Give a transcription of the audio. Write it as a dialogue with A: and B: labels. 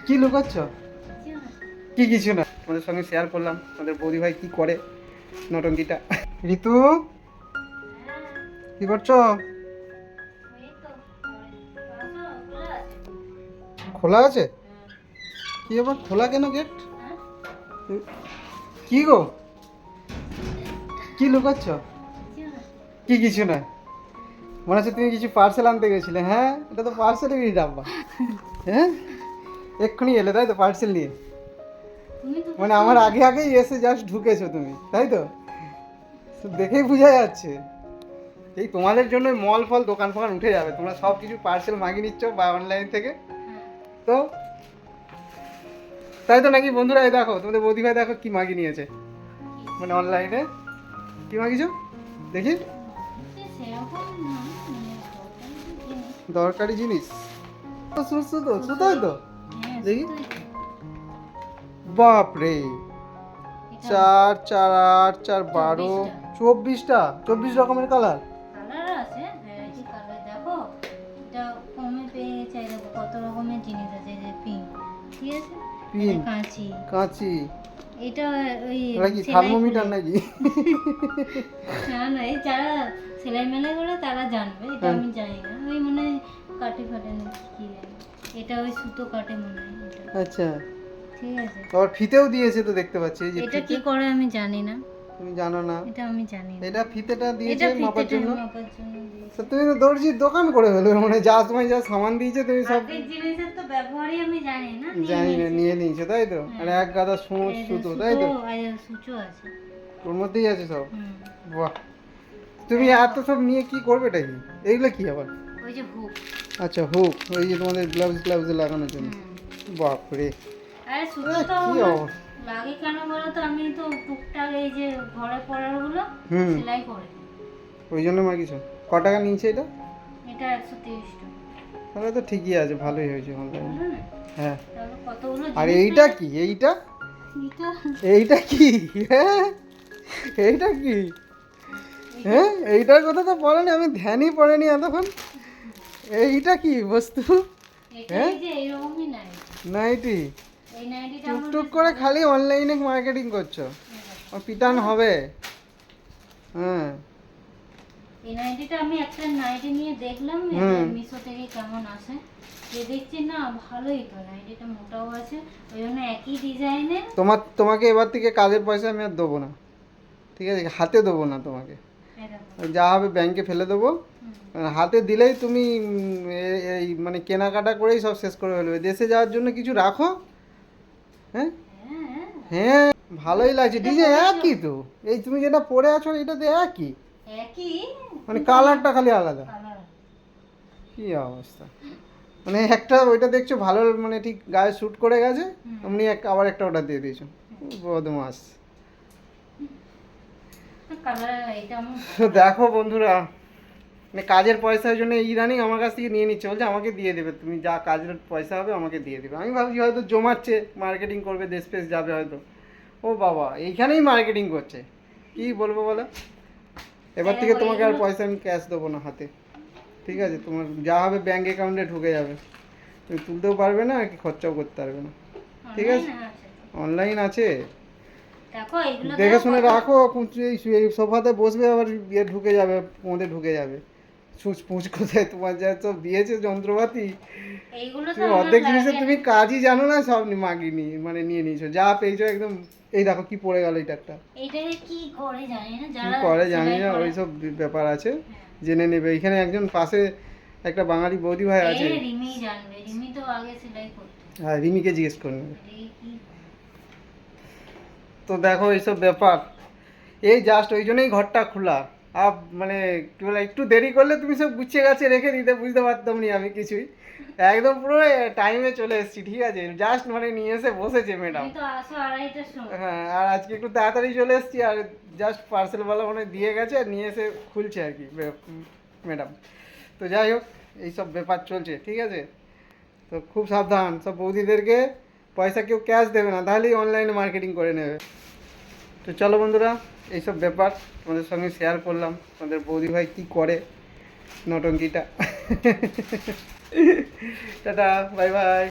A: কি লুকাচ্ছ? কি কিছু না, আমাদের সঙ্গে শেয়ার করলাম আমাদের বৌদি ভাই কি করে নটঙ্কিটা। ঋতু কি করছো? খোলা আছে? কি আবার খোলা কেন গেট? কি গো, কি লুকাচ্ছ? কি কিছু না, মনে হচ্ছে তুমি কিছু পার্সেল আনতে গেছিলে। হ্যাঁ, এটা তো পার্সেলেরই ডাব্বা। হ্যাঁ, এক্ষুনি এলে তাই তো পার্সেল নিয়ে? মানে আমার আগে আগেই এসে জাস্ট ঢুকেছো তুমি, তাই তো? দেখেই বোঝা যাচ্ছে এই তোমাদের জন্য মল ফল দোকান ফোকান উঠে যাবে, তোমরা সব কিছু পার্সেল মাগিয়ে নিচ্ছ বা অনলাইন থেকে। তো তাই তো নাকি বন্ধুরা? এই দেখো তোমাদের বৌদি ভাই দেখো কি মাগিয়ে নিয়েছে, মানে অনলাইনে কি মাগিয়েছো দেখি। দরকারি জিনিস তো, সুতোই তো দেখি। বাপরে, 4 4 8 4 12 24টা, 24 রকমের কালার।
B: আছে ভ্যারাইটি কালার। দেখো এটা কমে পেয়ে গেছে। দেখো কত রকমের জিনিস আছে। এই যে পিন, ঠিক আছে,
A: পিন,
B: কাঁচি
A: কাঁচি,
B: এটা ওই
A: নাকি থার্মোমিটার নাকি?
B: না না, এই যারা সেলাই মেলাই করে তারা জানবে, এটা আমি জানি না। ওই মনে হয় কাটে ফাটে না কি জানি, এটা ওই সুতো কাটে মনে হয় এটা।
A: আচ্ছা,
B: ঠিক আছে।
A: আবার ফিতেও দিয়েছে তো দেখতে পাচ্ছি। এই যে
B: এটা কি করে আমি জানি না।
A: তুমি জানো না?
B: এটা আমি জানি না।
A: এটা ফিতেটা দিয়েছে
B: এটা
A: মাপার জন্য।
B: মাপার জন্য দিয়েছে।
A: তো তুমি তো দর্জির দোকান করে ফেলবে, মানে যা তোমায় যা সামান দিয়েছে তুমি সব
B: আগের জিনিসের তো ব্যবহারই আমি জানি না।
A: জানি না, নিয়ে নিয়েছো তাই তো? আর এক গাদা সূচ সুতো, তাই তো?
B: সুচো আছে
A: ওর মধ্যেই আছে সব।
B: হুম।
A: বাহ, তুমি এত সব নিয়ে কি করবে এটা কি? এইগুলো কি আবার?
B: ওই যে হুক।
A: আচ্ছা, হুক, ওই যে তোমাদের গ্লাভস লাগানোর জন্য। বাপরে,
B: আরে সুতো তো
A: কি অবস্থা!
B: লাগে কেন বলো তো? আমি তো টুকটাক এই যে ঘরে পরারগুলো সেলাই করে দিই।
A: ওই জন্য মাগিছো। ক টাকা নিয়েছে এটা?
B: এটা 130 টাকা।
A: তাহলে তো ঠিকই আছে, ভালোই হয়েছে অনলাইনে।
B: বুঝলে না?
A: হ্যাঁ।
B: তাহলে কতগুলো
A: আর
B: জিনিস
A: এইটা কি? এইটা
B: এটা
A: এইটা কি? হ্যাঁ, এইটা কি? হ্যাঁ, এইটার কথা তো বলেনি, আমি ধ্যানই পড়েনি এতক্ষণ। এইটা কি বস্তু?
B: এটা এই যে এরকমই নাই।
A: নাইটি?
B: এই নাইটিটা
A: টুকটুক করে খালি অনলাইনে মার্কেটিং করছো, আর পিটান হবে। হ্যাঁ,
B: এই নাইটিটা আমি একটা নাইটি নিয়ে দেখলাম মিশো থেকে কেমন আসে, যে দেখছি না ভালোই তো, নাইটিটা মোটাও আছে, ওই জন্য একই ডিজাইনের।
A: তোমাকে এবার থেকে কাজের পয়সা আমি আর দেবো না, ঠিক আছে? হাতে দেবো না তোমাকে, যা হবে ব্যাংকে ফেলে দেবো। আর হাতে দিলেই তুমি এই মানে কেনাকাটা করেই সব শেষ করে ফেলবে। দেশে যাওয়ার জন্য কিছু রাখো। হ্যাঁ হ্যাঁ, ভালোই লাগছে, ডিজাইন একই তো। এই তুমি যেটা পরে আছো এটাতে একই,
B: একই
A: মানে কালারটা খালি আলাদা।
B: কালার।
A: কি অবস্থা! মানে একটা ওইটা দেখছো ভালো, মানে ঠিক গায়ে শ্যুট করে গেছে, এমনি আবার একটা অর্ডার দিয়ে দিয়েছো। বদমাস।
B: কালার এটা
A: তো দেখো বন্ধুরা, মানে কাজের পয়সার জন্য ইদানিং আমার কাছ থেকে নিয়ে নিচ্ছে, বলছে আমাকে দিয়ে দেবে, তুমি যা কাজের পয়সা হবে আমাকে দিয়ে দেবে। আমি ভাবছি হয়তো জমাচ্ছে, মার্কেটিং করবে, দেশ ফেস যাবে হয়তো। ও বাবা, এইখানেই মার্কেটিং করছে! কি বলবো বলো? এবার থেকে তোমাকে আর পয়সা আমি ক্যাশ দেবো না হাতে, ঠিক আছে? তোমার যা হবে ব্যাঙ্ক অ্যাকাউন্টে ঢুকে যাবে, তুমি তুলতেও পারবে না, আর কি খরচাও করতে পারবে না, ঠিক আছে? অনলাইন আছে,
B: দেখো এগুলো
A: দেখে শুনে রাখো। এই সোফাতে বসবে, আবার ইয়ে ঢুকে যাবে, মধ্যে ঢুকে যাবে, ছুঁচ পুঁচ কোথায় তোমার যা সব দিয়েছে যন্ত্রপাতি।
B: এইগুলো
A: তুমি অর্ধেক জিনিসের তুমি কাজই জানো না, সব মাগি নিয়ে মানে নিয়ে নিয়েছো, যা পেয়েছো একদম। এই দেখো কি পড়ে গেল এটা একটা,
B: এইটাকে কি করে জানি না,
A: কি
B: যারা
A: করে জানি না, ওইসব ব্যাপার আছে, জেনে নেবে। এখানে একজন পাশে একটা বাঙালি বৌদি ভাই আছে,
B: রিমি জানবে, রিমি তো আগে সেলাই করতো।
A: হ্যাঁ, রিমিকে জিজ্ঞেস করে নেবে।
B: কি
A: তো দেখো এইসব ব্যাপার, এই জাস্ট ওই জন্যই ঘরটা খোলা। আর মানে কি বলে, একটু দেরি করলে তুমি সব গুছিয়ে গাছে রেখে দিতে, বুঝতে পারতাম না আমি কিছুই। একদম পুরো টাইমে চলে এসেছি, ঠিক আছে? জাস্ট মানে নিয়ে এসে বসেছে ম্যাডাম।
B: তুমি তো আসো 2:30টার সময়।
A: হ্যাঁ, আর আজকে একটু তাড়াতাড়ি চলে এসেছি, আর জাস্ট পার্সেলওয়ালা মানে দিয়ে গেছে আর নিয়ে এসে খুলছে আর কি ম্যাডাম। তো যাই হোক, এইসব ব্যাপার চলছে, ঠিক আছে? তো খুব সাবধান, সব বৌদিদেরকে পয়সা কেউ ক্যাশ দেবে না, তাহলেই অনলাইনে মার্কেটিং করে নেবে। তো চলো বন্ধুরা, এইসব ব্যাপার তোমাদের সঙ্গে শেয়ার করলাম, আমাদের বৌদি ভাই কী করে নটঙ্কিটা। Tata, bye bye.